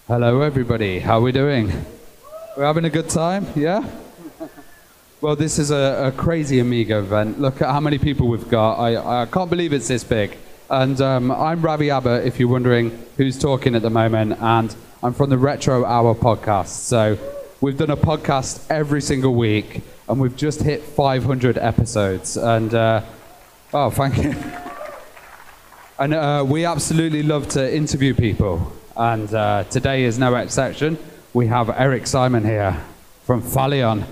Hello everybody, how are we doing? We're having a good time, yeah? Well, this is a crazy Amiga event. Look at how many people we've got. I can't believe it's this big. And I'm Ravi Abbott, if you're wondering who's talking at the moment, and I'm from the Retro Hour podcast. So we've done a podcast every single week, and we've just hit 500 episodes. And, oh, thank you. And we absolutely love to interview people. And today is no exception. We have Erik Simon here from Falion.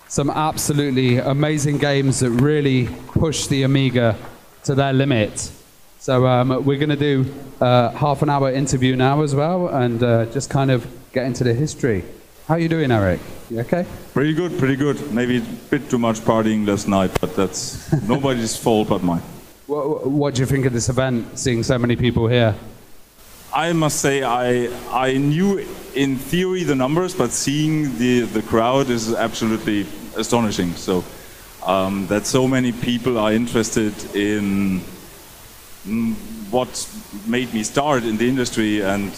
Some absolutely amazing games that really push the Amiga to their limit. So we're going to do a half an hour interview now as well, and just kind of get into the history. How are you doing, Erik? You okay? Pretty good, pretty good. Maybe a bit too much partying last night, but that's nobody's fault but mine. What do you think of this event, seeing so many people here? I must say I knew in theory the numbers, but seeing the crowd is absolutely astonishing. So that so many people are interested in what made me start in the industry and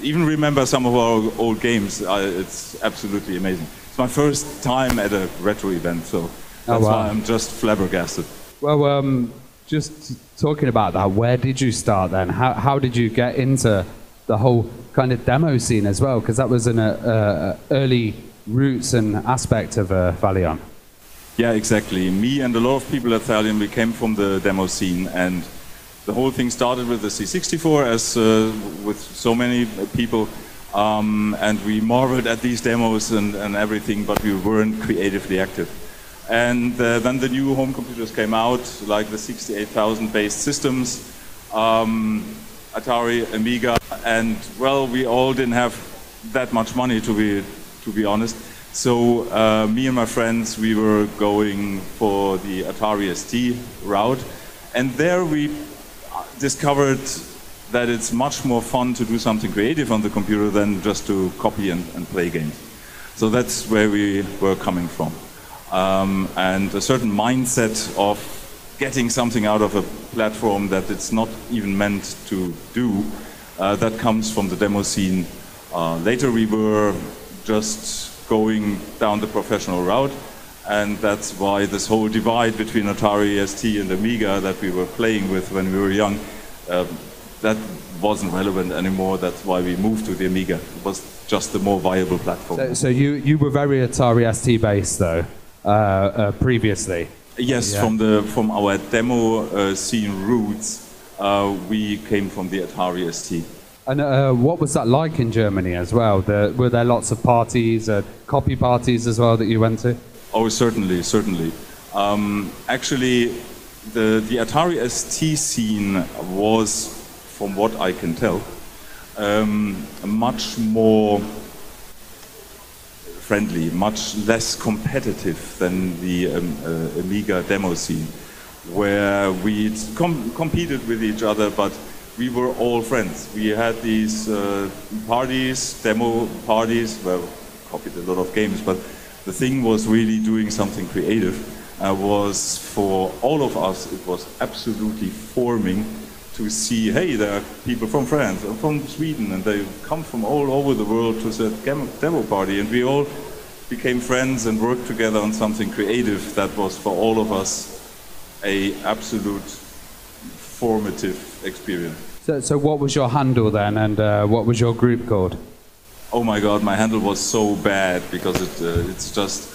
even remember some of our old games. It's absolutely amazing. It's my first time at a retro event, so that's why I'm just flabbergasted. Well, just talking about that, where did you start then? How did you get into the whole kind of demo scene as well? Because that was an early roots and aspect of Falion. Yeah, exactly. Me and a lot of people at Falion, we came from the demo scene, and the whole thing started with the C64, as with so many people, and we marveled at these demos and everything, but we weren't creatively active. And then the new home computers came out, like the 68,000 based systems, Atari, Amiga, and well, we all didn't have that much money, to be honest. So me and my friends, we were going for the Atari ST route, and there we discovered that it's much more fun to do something creative on the computer than just to copy and play games. So that's where we were coming from. And a certain mindset of getting something out of a platform that it's not even meant to do, that comes from the demo scene. Later we were just going down the professional route, and that's why this whole divide between Atari ST and Amiga that we were playing with when we were young, that wasn't relevant anymore. That's why we moved to the Amiga. It was just the more viable platform. So you were very Atari ST based though? Previously? Yes, yeah. From our demo scene roots, we came from the Atari ST. And what was that like in Germany as well? Were there lots of parties, copy parties as well that you went to? Oh, certainly, certainly. Actually, the Atari ST scene was, from what I can tell, much more friendly, much less competitive than the Amiga demo scene, where we competed with each other, but we were all friends. We had these parties, demo parties, where we copied a lot of games, but the thing was really doing something creative. Was for all of us, it was absolutely forming to see, hey, there are people from France and from Sweden, and they come from all over the world to the demo party, and we all became friends and worked together on something creative that was for all of us a absolute formative experience. So what was your handle then, and what was your group called? Oh my God, my handle was so bad because it's just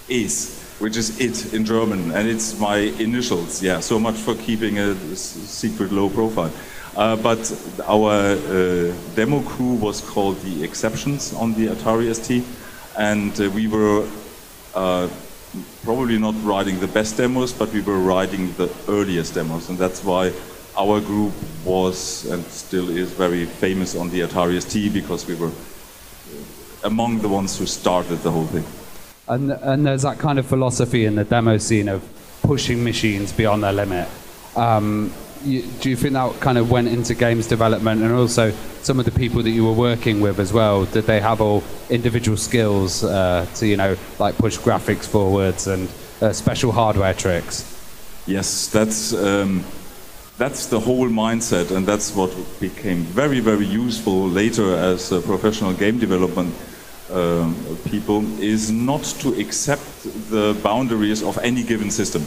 is. Which is it in German, and it's my initials. Yeah, so much for keeping a secret low profile. But our demo crew was called the Exceptions on the Atari ST, and we were probably not writing the best demos, but we were writing the earliest demos, and that's why our group was and still is very famous on the Atari ST, because we were among the ones who started the whole thing. And there's that kind of philosophy in the demo scene of pushing machines beyond their limit. Do you think that kind of went into games development, and also some of the people that you were working with as well? Did they have all individual skills to, like push graphics forwards and special hardware tricks? Yes, that's that's the whole mindset, and that's what became very, very useful later as professional game development people, is not to accept the boundaries of any given system.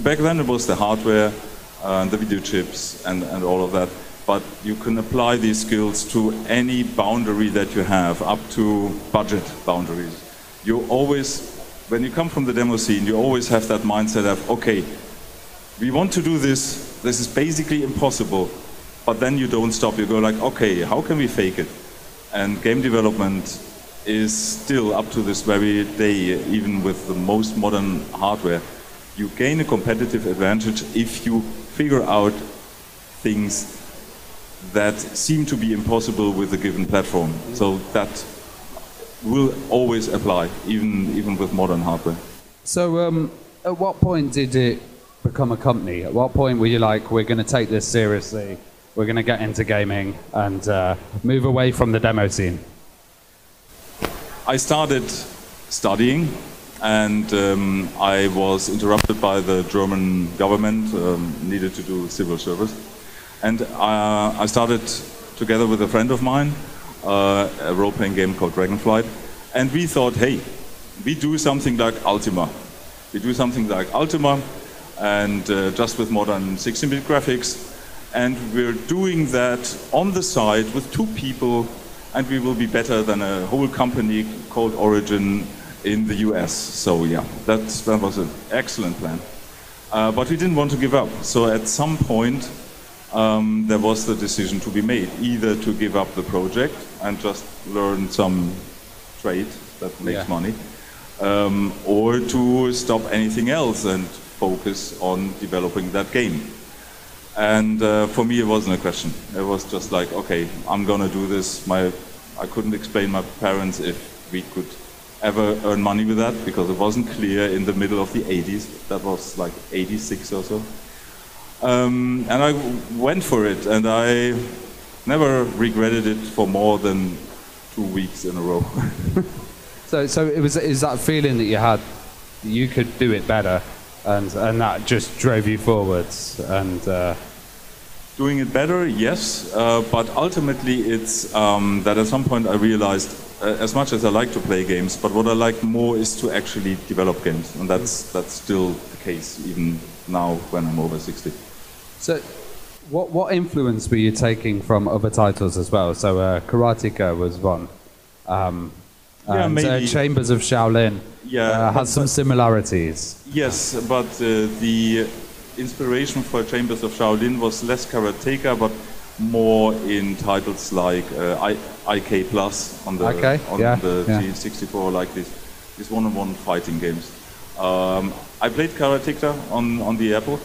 Back then it was the hardware, the video chips, and all of that. But you can apply these skills to any boundary that you have, up to budget boundaries. You always, when you come from the demo scene, you always have that mindset of, okay, we want to do this, this is basically impossible, but then you don't stop, you go like, okay, how can we fake it? And game development is still, up to this very day, even with the most modern hardware, you gain a competitive advantage if you figure out things that seem to be impossible with a given platform. So that will always apply, even with modern hardware. So at what point did it become a company? At what point were you like, we're going to take this seriously, we're going to get into gaming and move away from the demo scene? I started studying, and I was interrupted by the German government, needed to do civil service. And I started, together with a friend of mine, a role-playing game called Dragonflight. And we thought, hey, we do something like Ultima. We do something like Ultima, and just with modern 16-bit graphics. And we're doing that on the side with 2 people, and we will be better than a whole company called Origin in the US. So yeah, that was an excellent plan. But we didn't want to give up. So at some point, there was the decision to be made, either to give up the project and just learn some trade that makes money, or to stop anything else and focus on developing that game. And for me, it wasn't a question. It was just like, okay, I'm gonna do this. I couldn't explain my parents if we could ever earn money with that, because it wasn't clear in the middle of the 80s. That was like 86 or so. And I went for it, and I never regretted it for more than 2 weeks in a row. So it was, is that feeling that you had, that you could do it better, and that just drove you forwards? And doing it better, yes, but ultimately it's that at some point I realized, as much as I like to play games, but what I like more is to actually develop games, and that's still the case even now when I'm over 60. So, what influence were you taking from other titles as well? So, Karateka was one. Maybe. Chambers of Shaolin has some similarities. Yes, but the inspiration for Chambers of Shaolin was less Karateka, but more in titles like IK Plus on the G64, like these one-on-one fighting games. I played Karateka on the Apple,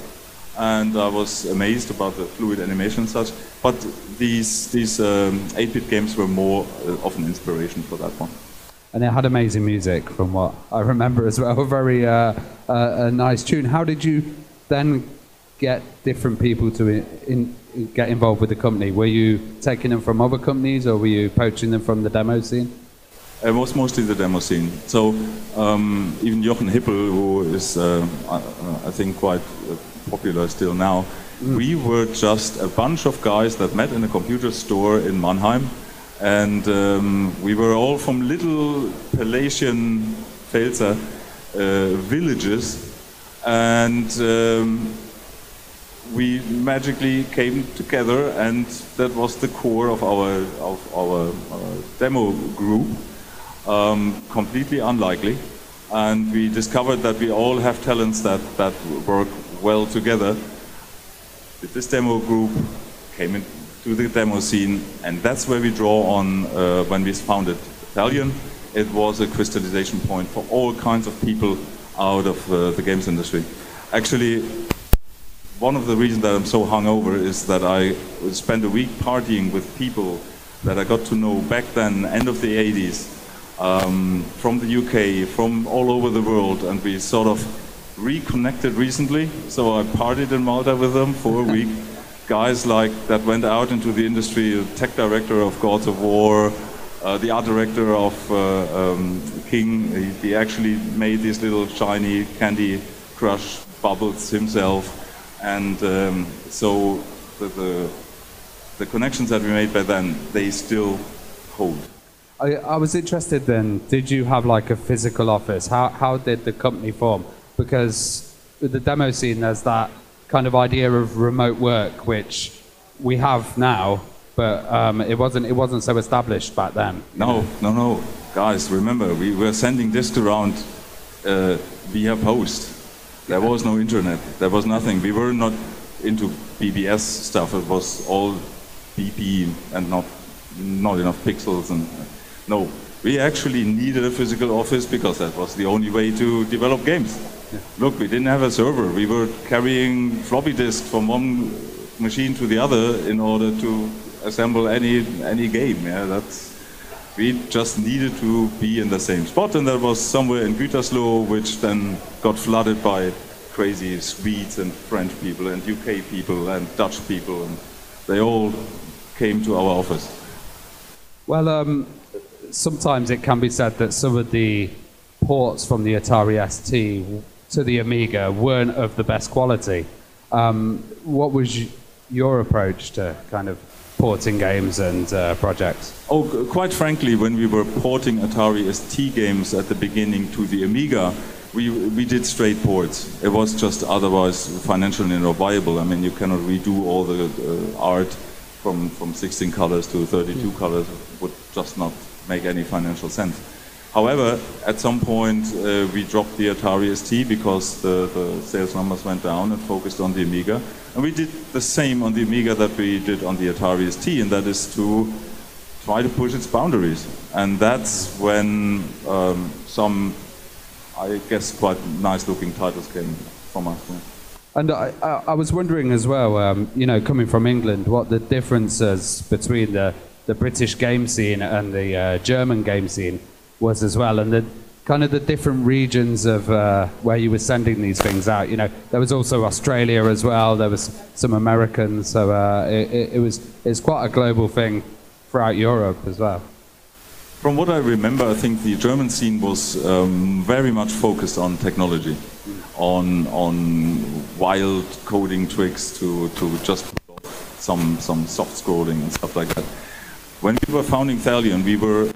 and I was amazed about the fluid animation and such, but these 8-bit games were more of an inspiration for that one. And it had amazing music, from what I remember as well. Very a nice tune. How did you then get different people to get involved with the company? Were you taking them from other companies, or were you poaching them from the demo scene? It was mostly the demo scene. So even Jochen Hippel, who is I think quite popular still now, we were just a bunch of guys that met in a computer store in Mannheim, and we were all from little Palatian Pfälzer villages, and we magically came together, and that was the core of our demo group. Completely unlikely, and we discovered that we all have talents that work well together. This demo group came into the demo scene, and that's where we draw on when we founded Italian. It was a crystallization point for all kinds of people out of the games industry. Actually, one of the reasons that I'm so hungover is that I spent a week partying with people that I got to know back then, end of the 80s, from the UK, from all over the world, and we sort of reconnected recently. So I partied in Malta with them for a week. Guys like that went out into the industry, the tech director of Gods of War, the art director of King. He actually made these little shiny Candy Crush bubbles himself. And so the connections that we made by then, they still hold. I was interested then, did you have like a physical office? How did the company form? Because with the demo scene, there's that kind of idea of remote work, which we have now, but it wasn't so established back then. No. Guys, remember, we were sending discs around via post. There was no internet. There was nothing. We were not into BBS stuff. It was all BP and not enough pixels. And no, we actually needed a physical office because that was the only way to develop games. Yeah. Look, we didn't have a server. We were carrying floppy disks from one machine to the other in order to assemble any game. Yeah, we just needed to be in the same spot, and that was somewhere in Gütersloh, which then got flooded by crazy Swedes and French people and UK people and Dutch people, and they all came to our office. Well, sometimes it can be said that some of the ports from the Atari ST to the Amiga weren't of the best quality. What was your approach to kind of porting games and projects? Oh, quite frankly, when we were porting Atari ST games at the beginning to the Amiga, we did straight ports. It was just otherwise financially not viable. I mean, you cannot redo all the art from 16 colors to 32 colors. It would just not make any financial sense. However, at some point we dropped the Atari ST because the sales numbers went down and focused on the Amiga. And we did the same on the Amiga that we did on the Atari ST, and that is to try to push its boundaries. And that's when some, I guess, quite nice-looking titles came from us. And I was wondering as well, you know, coming from England, what the difference is between the British game scene and the German game scene was as well, and the kind of the different regions of where you were sending these things out. You know, there was also Australia as well. There was some Americans, so it's quite a global thing throughout Europe as well. From what I remember, I think the German scene was very much focused on technology, on wild coding tricks to just put off some soft scrolling and stuff like that. When we were founding Thalion, we were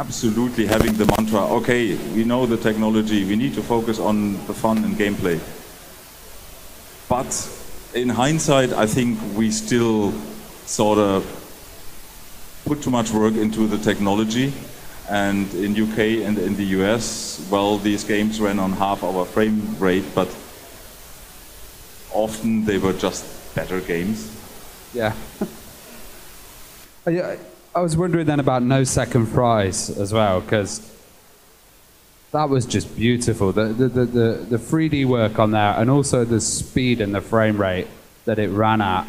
absolutely having the mantra, okay, we know the technology, we need to focus on the fun and gameplay. But in hindsight, I think we still sort of put too much work into the technology. And in UK and in the US, well, these games ran on half our frame rate, but often they were just better games. Yeah. I was wondering then about No Second Prize as well, because that was just beautiful. The 3D work on there, and also the speed and the frame rate that it ran at.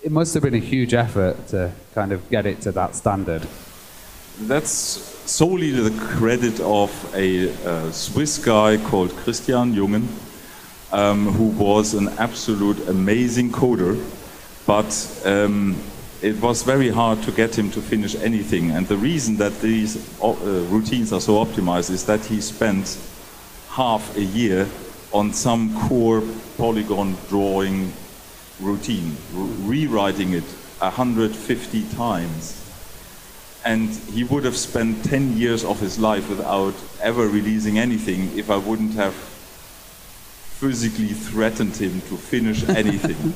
It must have been a huge effort to kind of get it to that standard. That's solely the credit of a Swiss guy called Christian Jungen, who was an absolute amazing coder, but it was very hard to get him to finish anything. And the reason that these routines are so optimized is that he spent half a year on some core polygon drawing routine, rewriting it 150 times. And he would have spent 10 years of his life without ever releasing anything if I wouldn't have physically threatened him to finish anything.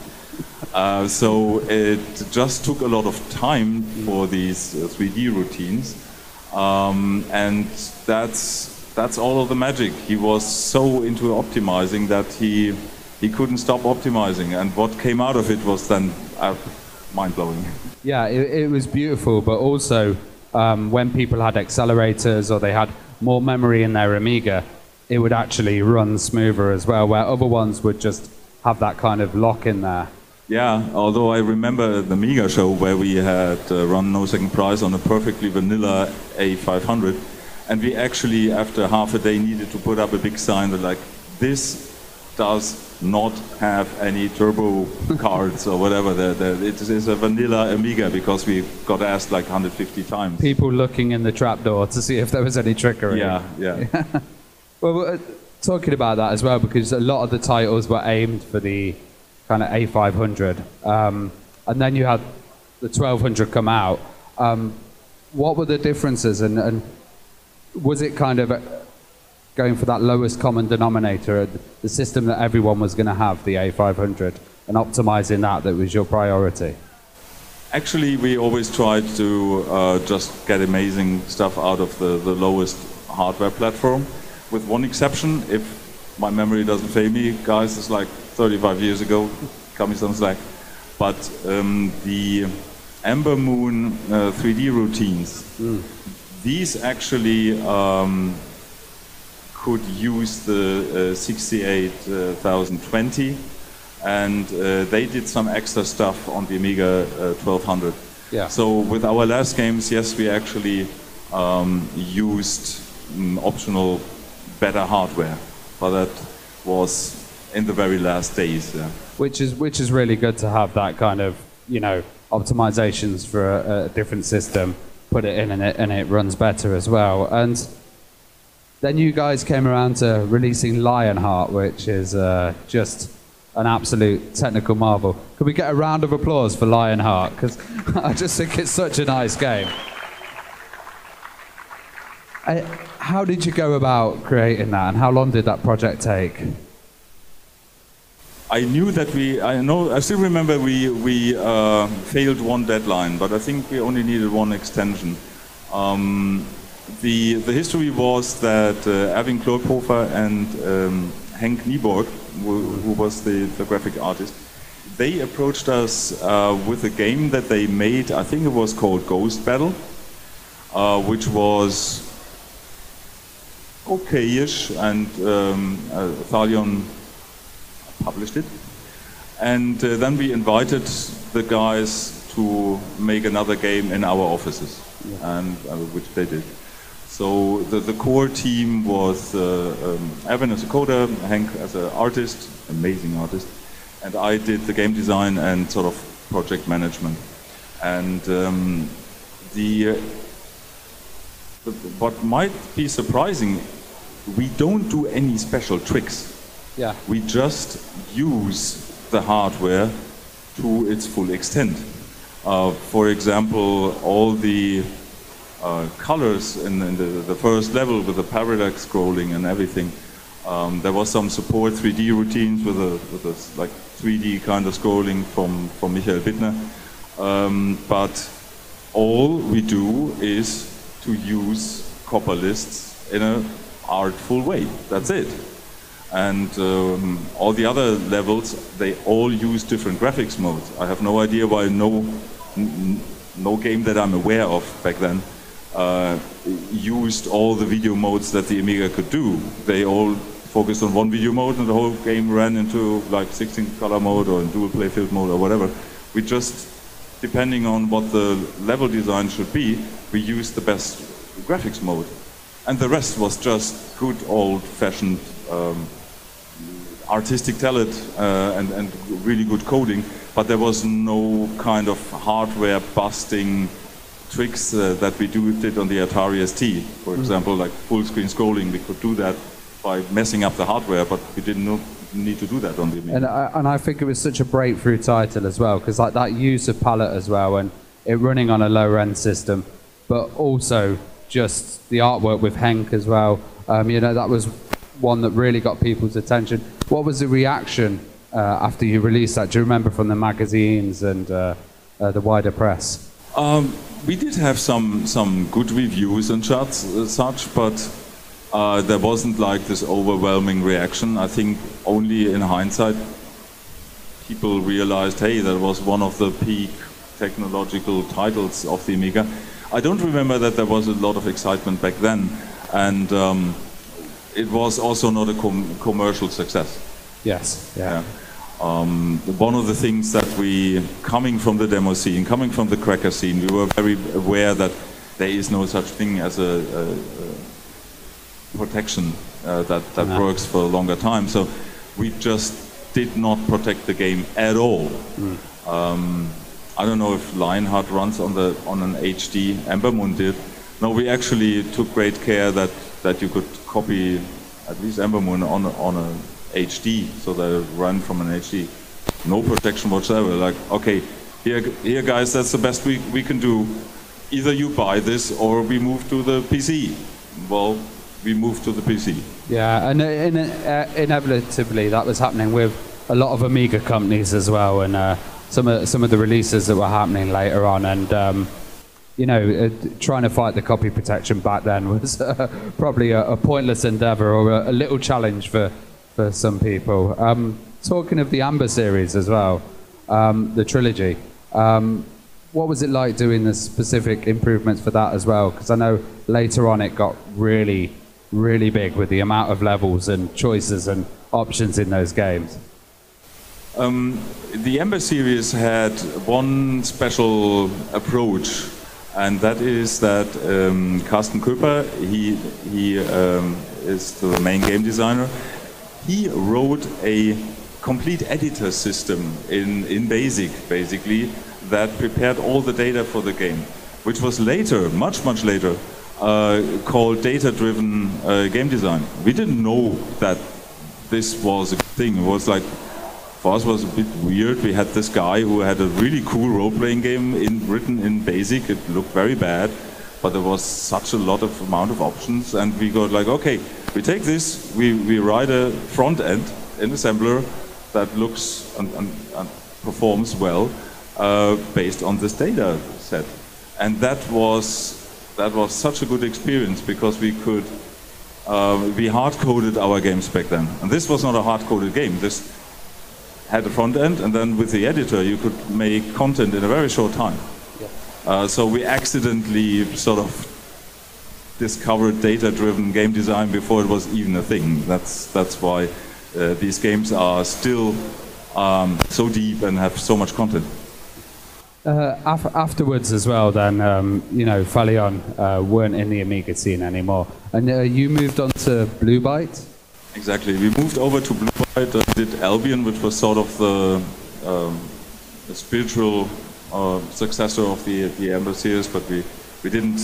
So it just took a lot of time for these 3D routines, and that's all of the magic. He was so into optimizing that he couldn't stop optimizing, and what came out of it was then mind-blowing. Yeah, it was beautiful, but also when people had accelerators or they had more memory in their Amiga, it would actually run smoother as well, where other ones would just have that kind of lock in there. Yeah, although I remember the Amiga show where we had run No Second Prize on a perfectly vanilla A500, and we actually, after half a day, needed to put up a big sign that like, this does not have any turbo cards or whatever. It is a vanilla Amiga, because we got asked like 150 times. People looking in the trapdoor to see if there was any trickery. Yeah. Well, talking about that as well, because a lot of the titles were aimed for the kind of A500, and then you had the 1200 come out. What were the differences, and was it kind of going for that lowest common denominator, the system that everyone was going to have, the A500, and optimizing that was your priority? Actually, we always tried to just get amazing stuff out of the lowest hardware platform, with one exception. If my memory doesn't fail me, guys, it's like 35 years ago, cut me some slack. But the Ember Moon 3D routines, these actually could use the 68020, and they did some extra stuff on the Amiga 1200. Yeah. So with our last games, yes, we actually used optional better hardware, but that was in the very last days. Yeah. Which is really good to have that kind of, you know, optimizations for a different system, put it in and it runs better as well. And then you guys came around to releasing Lionheart, which is just an absolute technical marvel. Could we get a round of applause for Lionheart? Because I just think it's such a nice game. How did you go about creating that, and how long did that project take? I knew that I still remember we failed one deadline, but I think we only needed one extension. The history was that Erwin Klockhofer and Henk Nieborg, who was the graphic artist, they approached us with a game that they made. I think it was called Ghost Battle, which was okay-ish, and Thalion published it. And then we invited the guys to make another game in our offices, and which they did. So the core team was Erwin as a coder, Henk as an artist, amazing artist, and I did the game design and sort of project management. And what might be surprising, we don't do any special tricks. Yeah. We just use the hardware to its full extent. For example, all the colors in the first level with the parallax scrolling and everything. There was some support 3D routines with a like 3D kind of scrolling from Michael Bittner. But all we do is to use copper lists in an artful way. That's it. And all the other levels, they all use different graphics modes. I have no idea why no game that I'm aware of back then used all the video modes that the Amiga could do. They all focused on one video mode, and the whole game ran into like 16 color mode or dual play field mode or whatever. We just, depending on what the level design should be, we used the best graphics mode. And the rest was just good old-fashioned artistic talent and really good coding, but there was no kind of hardware busting tricks that we did on the Atari ST. For example, like full screen scrolling, we could do that by messing up the hardware, but we didn't need to do that on the Amiga. And I think it was such a breakthrough title as well, because like that use of palette as well, and it running on a lower end system, but also just the artwork with Henk as well. You know, that was one that really got people's attention. What was the reaction after you released that? Do you remember from the magazines and the wider press? We did have some good reviews and such, but there wasn't like this overwhelming reaction. I think only in hindsight people realized, hey, that was one of the peak technological titles of the Amiga. I don't remember that there was a lot of excitement back then, and it was also not a commercial success. Yes. Yeah. One of the things that we, coming from the demo scene, coming from the cracker scene, we were very aware that there is no such thing as a protection that works for a longer time. So we just did not protect the game at all. I don't know if Lionheart runs on an HD. Ember Moon did. No, we actually took great care that you could copy at least Ember Moon on a HD, so they run from an HD. No protection whatsoever. Like, okay, here guys, that's the best we can do. Either you buy this or we move to the PC. Well, we moved to the PC. Yeah, and inevitably that was happening with a lot of Amiga companies as well, and some of the releases that were happening later on, and you know, trying to fight the copy protection back then was probably a pointless endeavor, or a little challenge for some people. Talking of the Amber series as well, the trilogy, what was it like doing the specific improvements for that as well? Because I know later on it got really, really big with the amount of levels and choices and options in those games. The Ember series had one special approach, and that is that Carsten Köper, he is the main game designer. He wrote a complete editor system in BASIC, basically, that prepared all the data for the game, which was later, much later, called data-driven game design. We didn't know that this was a thing. It was like, for us, it was a bit weird. We had this guy who had a really cool role-playing game written in BASIC. It looked very bad, but there was such a lot of amount of options, and we got like, okay, we take this, we write a front end in assembler that looks and performs well based on this data set, and that was such a good experience, because we could we hard-coded our games back then, and this was not a hard-coded game. This had a front end, and then with the editor you could make content in a very short time. Yeah. So we accidentally sort of discovered data-driven game design before it was even a thing. That's why these games are still so deep and have so much content. Afterwards as well, then, you know, Falion weren't in the Amiga scene anymore, and you moved on to bluebyte? Exactly. We moved over to bluebyte, did Albion, which was sort of the spiritual successor of the Amber series, but we didn't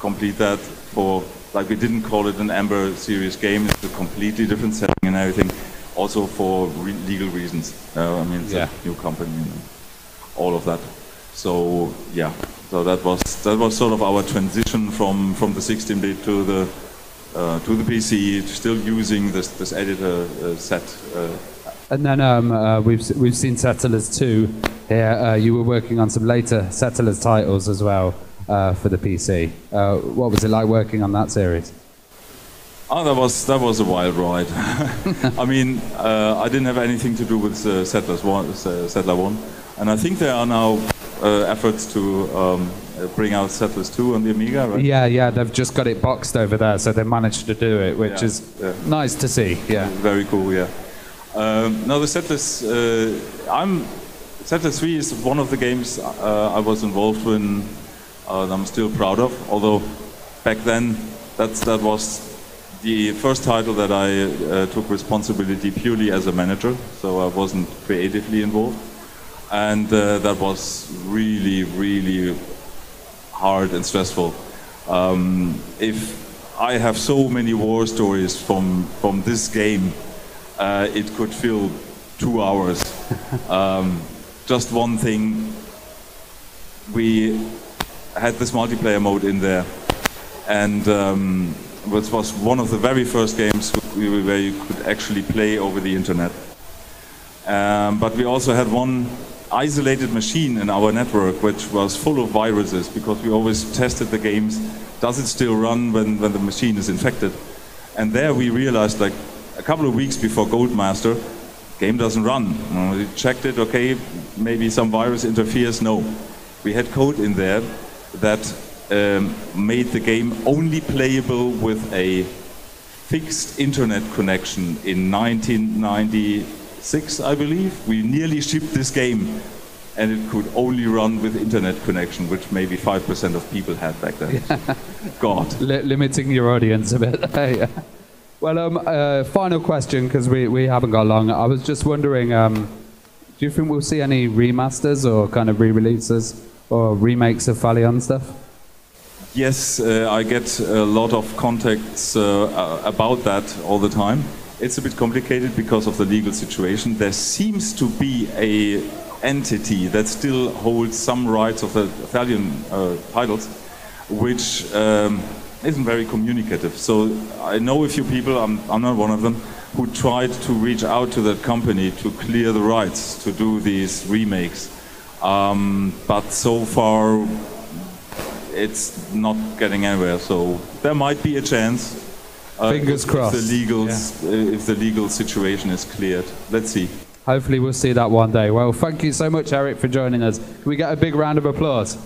complete that for, like, we didn't call it an Amber series game. It's a completely different setting and everything, also for legal reasons. I mean, it's a new company and all of that. So yeah, so that was sort of our transition from the 16-bit to the PC, still using this editor set. And then we've seen Settlers 2 here. You were working on some later Settlers titles as well for the PC. What was it like working on that series? Oh, that was a wild ride. I mean, I didn't have anything to do with Settler 1, and I think there are now efforts to bring out Settlers 2 on the Amiga, right? Yeah, they've just got it boxed over there, so they managed to do it, which is nice to see. Yeah, very cool. Yeah. Now the Settlers, Settlers 3 is one of the games I was involved in. I'm still proud of. Although back then that was the first title that I took responsibility purely as a manager, so I wasn't creatively involved. And that was really, really hard and stressful. If I have so many war stories from this game, it could fill 2 hours. Just one thing, we had this multiplayer mode in there, and it was one of the very first games where you could actually play over the internet. But we also had one isolated machine in our network which was full of viruses, because we always tested the games, does it still run when the machine is infected? And there we realized, like a couple of weeks before Goldmaster, game doesn't run. We checked it, okay, maybe some virus interferes. No, we had code in there that made the game only playable with a fixed internet connection in 1996, I believe. We nearly shipped this game, and it could only run with internet connection, which maybe 5% of people had back then. Yeah. God. Limiting your audience a bit. Yeah. Well, final question, because we haven't got long. I was just wondering, do you think we'll see any remasters or kind of re-releases or remakes of Falion stuff? Yes, I get a lot of contacts about that all the time. It's a bit complicated because of the legal situation. There seems to be a entity that still holds some rights of the Italian titles, which isn't very communicative. So I know a few people, I'm not one of them, who tried to reach out to that company to clear the rights to do these remakes. But so far, it's not getting anywhere. So there might be a chance. Fingers crossed. If the legal situation is cleared. Let's see. Hopefully we'll see that one day. Well, thank you so much, Erik, for joining us. Can we get a big round of applause?